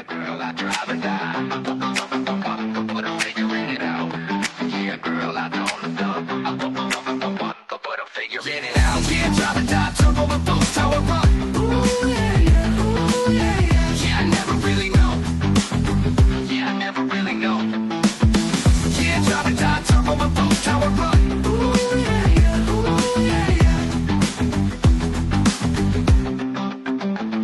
Yeah, girl, I drive or die. But I'm figuring it out. Yeah, girl, I don't know. But I'm figuring it out. Yeah, drive or die, turbo and boost, how I run. Ooh, yeah, yeah, ooh, yeah, yeah. Yeah, I never really know. Yeah, I never really know. Yeah, drive or die, turbo and boost, how I run. Ooh, yeah, yeah, ooh, yeah,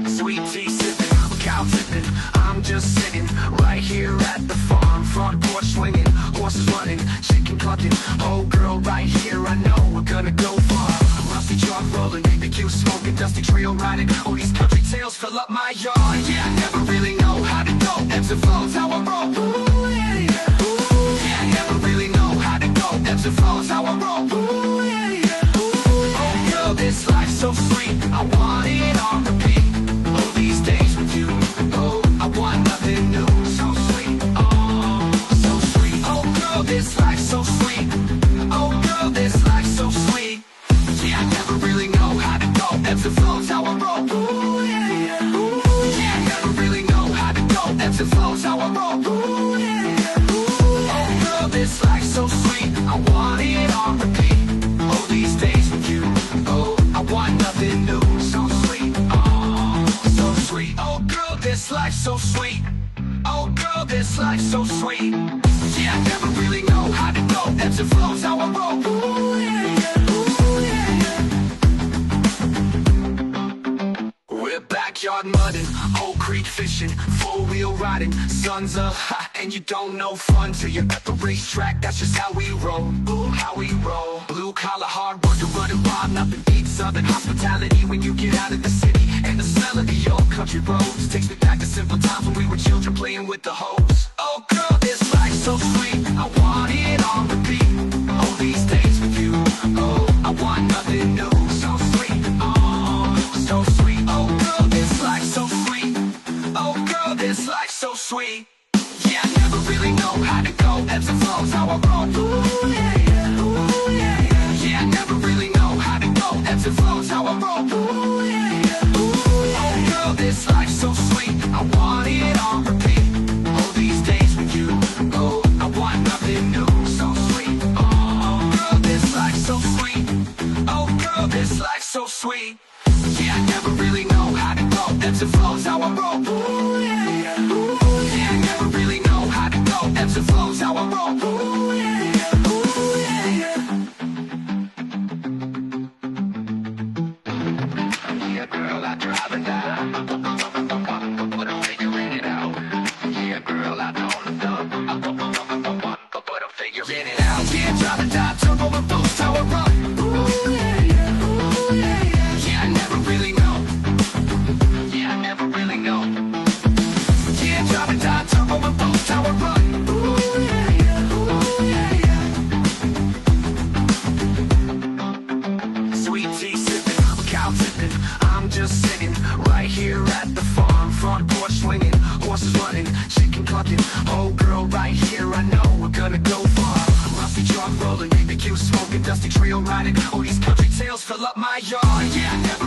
yeah. Sweet tea sipping, cow tipping. I'm just sitting right here at the farm, front porch swinging, horses running, chicken clucking. Oh girl, right here, I know we're gonna go far. Rusty truck rolling, BBQ smoking, dusty trail riding. Oh, these country tales fill up my yard. Yeah, I never really know how to go. Ebbs and flows, how I roll. Ooh, yeah, yeah. Ooh, yeah, I never really know how to go. Ebbs and flows, how I roll. Ooh, yeah, yeah. Ooh, oh girl, this life's so sweet. I want it on repeat. Oh, these days with you. Oh, I want nothing new. So sweet. Oh, so sweet. Oh girl, this life's so sweet. Oh girl, this life's so sweet. Yeah, I never really know how to go. Ebbs and flows, how I roll. Ooh, yeah, yeah. Ooh, yeah, I never really know how to go. Ebbs and flows, how I roll. Ooh, yeah, yeah. Ooh, oh girl, this life's so sweet. I want it on repeat. Oh, these days with you. Oh, I want nothing new. So sweet. Oh, so sweet. Oh girl, this life's so sweet. Oh girl, this life's so sweet. Yeah, I never really know how to go. Ebbs and flows, how I roll. Ooh, yeah, yeah. Ooh, yeah, yeah. We're backyard mudding, Old Creek fishing, four-wheel riding. Sun's up hot and you don't know fun till you're at the racetrack. That's just how we roll. Ooh, how we roll. Blue collar, hard work, running wild, nothing beats southern hospitality when you get out of the city. And the smell of the old country roads takes me back to simple times when we were children playing with the hose. Oh girl, this life's so sweet. I want it on repeat. Oh, these days with you. Oh, I want nothing new. So sweet. Oh, so sweet. Oh girl, this life's so sweet. Oh girl, this life's so sweet. Yeah, I never really know how to go. Ebbs and flows, how I roll. Ooh, yeah, yeah. Ooh, yeah, yeah. Yeah, I never really know how to go. Ebbs and flows, how I roll. Ooh, yeah, yeah. Ooh, oh girl, this life's so sweet. I want it on repeat. Oh, these days with you. Oh, I want nothing new. So sweet. Oh girl, this life's so sweet. Oh girl, this life's so sweet. Yeah, I never really know how to go. Ebbs and flows, how I roll. Ooh, yeah, yeah. Ooh, yeah, I never really know how to go. Ebbs and flows, how I roll. Ooh, yeah, yeah. Ooh, yeah, yeah. Yeah, girl, I drive or die. But I'm figuring it out. Yeah, girl, I don't know. But I'm figuring it out. Yeah, drive or die, turbo and boost, how I run. Ooh, yeah, yeah. Ooh, yeah, yeah. Yeah, I never really know. Yeah, I never really know. Yeah, drive or die, turbo and boost, how I run. Ooh, yeah, yeah. Ooh, yeah, yeah. Sweet tea sipping, cow tipping. I'm just sitting right here at the farm, front porch swinging, horses running, chicken clucking. Oh girl, right here, I know we're gonna go far. Rusty truck rolling, BBQ smoking, dusty trail riding. Oh, these country tales fill up my yard. Yeah, I never